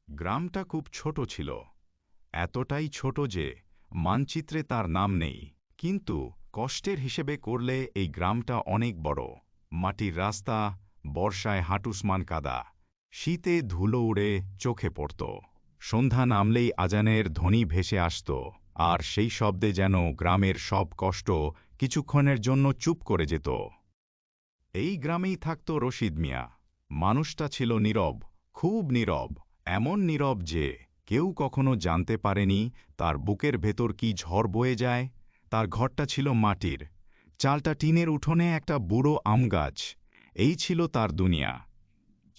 গ্রামটা খুব ছোট ছিল, এতটাই ছোট যে মানচিত্রে তার নাম নেই। কিন্তু কষ্টের হিসেবে করলে এই গ্রামটা অনেক বড়। মাটির রাস্তা, বর্ষায় হাঁটুসমান কাদা, শীতে ধুলো উড়ে চোখে পড়ত। সন্ধ্যা নামলেই আজানের ধ্বনি ভেসে আসত, আর সেই শব্দে যেন গ্রামের সব কষ্ট কিছুক্ষণের জন্য চুপ করে যেত। এই গ্রামেই থাকত রশিদ মিয়া। মানুষটা ছিল নীরব, খুব নীরব, এমন নীরব যে কেউ কখনো জানতে পারেনি তার বুকের ভেতর কি ঝড় বয়ে যায়। তার ঘরটা ছিল মাটির, চালটা টিনের উঠোনে একটা বুড়ো আম গাছ। এই ছিল তার দুনিয়া।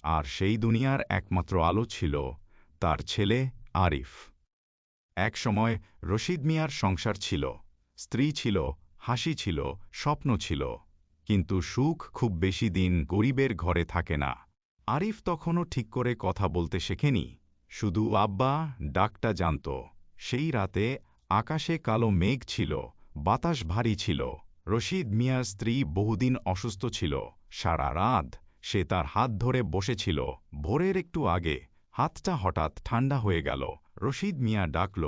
আর সেই দুনিয়ার একমাত্র আলো ছিল তার ছেলে আরিফ। এক সময় রশিদ মিয়ার সংসার ছিল, স্ত্রী ছিল, হাসি ছিল, স্বপ্ন ছিল। কিন্তু সুখ খুব বেশি দিন গরিবের ঘরে থাকে না। আরিফ তখনও ঠিক করে কথা বলতে শেখেনি, শুধু আব্বা ডাকটা জানত। সেই রাতে আকাশে কালো মেঘ ছিল, বাতাস ভারী ছিল। রশিদ মিয়ার স্ত্রী বহুদিন অসুস্থ ছিল। সারা রাত সে তার হাত ধরে বসেছিল। ভোরের একটু আগে হাতটা হঠাৎ ঠান্ডা হয়ে গেল। রশিদ মিয়া ডাকল,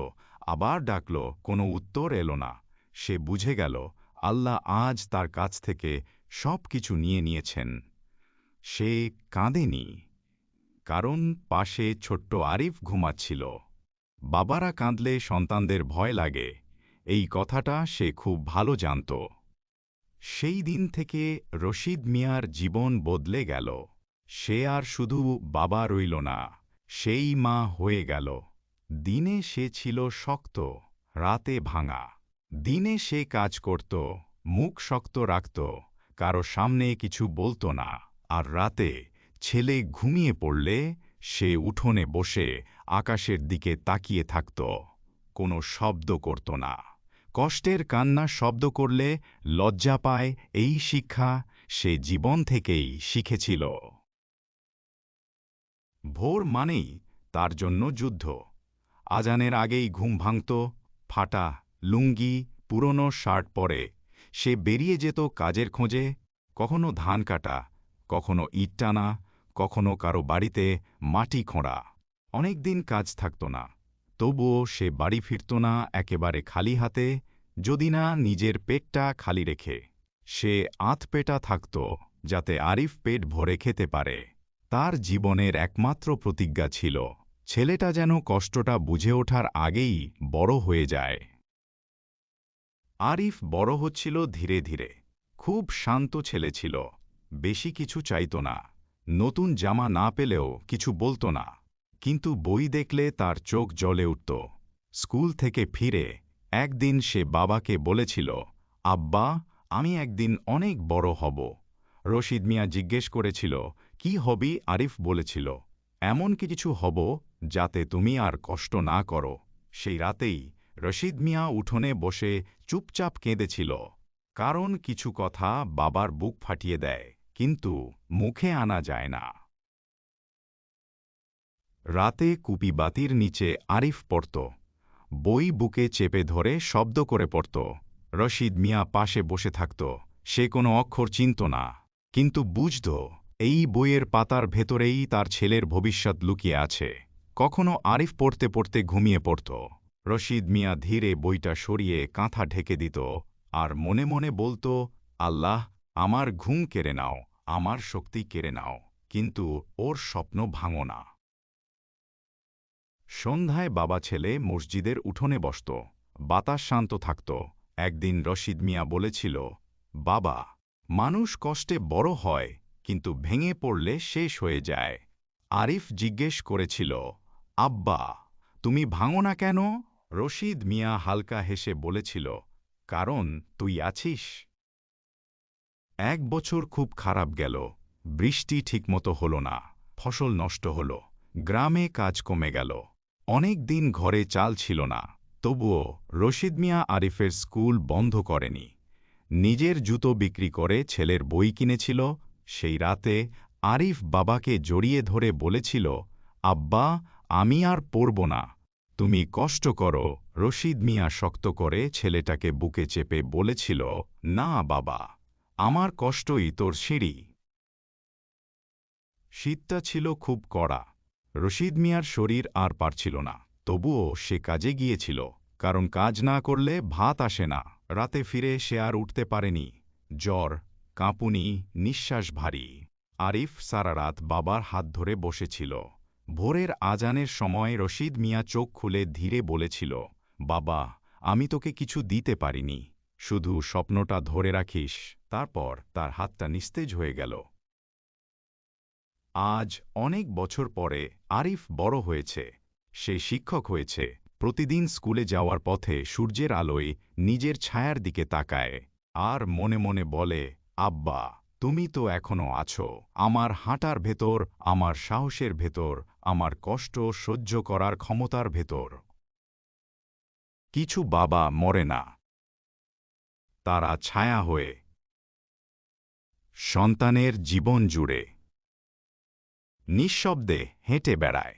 আবার ডাকল, কোনো উত্তর এলো না। সে বুঝে গেল আল্লাহ আজ তার কাছ থেকে সব কিছু নিয়ে নিয়েছেন। সে কাঁদেনি, কারণ পাশে ছোট্ট আরিফ ঘুমাচ্ছিল। বাবারা কাঁদলে সন্তানদের ভয় লাগে, এই কথাটা সে খুব ভালো জানত। সেই দিন থেকে রশিদ মিয়ার জীবন বদলে গেল। সে আর শুধু বাবা রইল না, সেই মা হয়ে গেল। দিনে সে ছিল শক্ত, রাতে ভাঙা। দিনে সে কাজ করত, মুখ শক্ত রাখত, কারো সামনে কিছু বলত না। আর রাতে ছেলে ঘুমিয়ে পড়লে সে উঠোনে বসে আকাশের দিকে তাকিয়ে থাকত, কোনো শব্দ করত না। কষ্টের কান্না শব্দ করলে লজ্জা পায়, এই শিক্ষা সে জীবন থেকেই শিখেছিল। ভোর মানেই তার জন্য যুদ্ধ। আজানের আগেই ঘুম ভাঙত, ফাটা লুঙ্গি, পুরনো শার্ট পরে সে বেরিয়ে যেত কাজের খোঁজে। কখনো ধান কাটা, কখনো ইট টানা, কখনো কারো বাড়িতে মাটি খোঁড়া। অনেক দিন কাজ থাকত না, তবুও সে বাড়ি ফিরত না একেবারে খালি হাতে, যদি না নিজের পেটটা খালি রেখে। সে আধপেটা থাকত, যাতে আরিফ পেট ভরে খেতে পারে। তার জীবনের একমাত্র প্রতিজ্ঞা ছিল ছেলেটা যেন কষ্টটা বুঝে ওঠার আগেই বড় হয়ে যায়। আরিফ বড় হচ্ছিল ধীরে ধীরে। খুব শান্ত ছেলে ছিল, বেশি কিছু চাইত না, নতুন জামা না পেলেও কিছু বলত না। কিন্তু বই দেখলে তার চোখ জ্বলে উঠত। স্কুল থেকে ফিরে একদিন সে বাবাকে বলেছিল, আব্বা, আমি একদিন অনেক বড় হব। রশিদ মিয়া জিজ্ঞেস করেছিল, কি হবি? আরিফ বলেছিল, এমন কিছু হব যাতে তুমি আর কষ্ট না করো। সেই রাতেই রশিদ মিয়া উঠোনে বসে চুপচাপ কেঁদেছিল, কারণ কিছু কথা বাবার বুক ফাটিয়ে দেয়, কিন্তু মুখে আনা যায় না। রাতে কুপি বাতির নিচে আরিফ পড়ত, বই বুকে চেপে ধরে শব্দ করে পড়ত। রশিদ মিয়া পাশে বসে থাকত। সে কোনো অক্ষর চিনত না, কিন্তু বুঝত এই বইয়ের পাতার ভেতরেই তার ছেলের ভবিষ্যৎ লুকিয়ে আছে। কখনো আরিফ পড়তে পড়তে ঘুমিয়ে পড়ত। রশিদ মিয়া ধীরে বইটা সরিয়ে কাঁথা ঢেকে দিত, আর মনে মনে বলত, আল্লাহ, আমার ঘুম কেড়ে নাও, আমার শক্তি কেড়ে নাও, কিন্তু ওর স্বপ্ন ভাঙো না। সন্ধ্যায় বাবা ছেলে মসজিদের উঠোনে বসত, বাতাস শান্ত থাকত। একদিন রশিদ মিয়া বলেছিল, বাবা, মানুষ কষ্টে বড় হয়, কিন্তু ভেঙে পড়লে শেষ হয়ে যায়। আরিফ জিজ্ঞেস করেছিল, আব্বা, তুমি ভাঙো না কেন? রশিদ মিয়া হালকা হেসে বলেছিল, কারণ তুই আছিস। 1 বছর খুব খারাপ গেল। বৃষ্টি ঠিকমতো হলো না, ফসল নষ্ট হল, গ্রামে কাজ কমে গেল। অনেক দিন ঘরে চাল ছিল না, তবুও রশিদ মিয়া আরিফের স্কুল বন্ধ করেনি। নিজের জুতো বিক্রি করে ছেলের বই কিনেছিল। সেই রাতে আরিফ বাবাকে জড়িয়ে ধরে বলেছিল, আব্বা, আমি আর পড়ব না, তুমি কষ্ট করো। রশিদ মিয়া শক্ত করে ছেলেটাকে বুকে চেপে বলেছিল, না বাবা, আমার কষ্টই তোর সিঁড়ি। শীতটা ছিল খুব কড়া, রশিদ মিয়ার শরীর আর পারছিল না, তবুও সে কাজে গিয়েছিল, কারণ কাজ না করলে ভাত আসে না। রাতে ফিরে সে আর উঠতে পারেনি, জ্বর, কাঁপুনি, নিঃশ্বাস ভারী। আরিফ সারা রাত বাবার হাত ধরে বসেছিল। ভোরের আজানের সময় রশিদ মিয়া চোখ খুলে ধীরে বলেছিল, বাবা, আমি তোকে কিছু দিতে পারিনি, শুধু স্বপ্নটা ধরে রাখিস। তারপর তার হাতটা নিস্তেজ হয়ে গেল। আজ অনেক বছর পরে আরিফ বড় হয়েছে, সে শিক্ষক হয়েছে। প্রতিদিন স্কুলে যাওয়ার পথে সূর্যের আলোয় নিজের ছায়ার দিকে তাকায় আর মনে মনে বলে, আব্বা, তুমি তো এখনো আছো, আমার হাঁটার ভেতর, আমার সাহসের ভেতর, আমার কষ্ট সহ্য করার ক্ষমতার ভেতর। কিছু বাবা মরে না, তারা ছায়া হয়ে সন্তানের জীবন জুড়ে নিঃশব্দে হেঁটে বেড়ায়।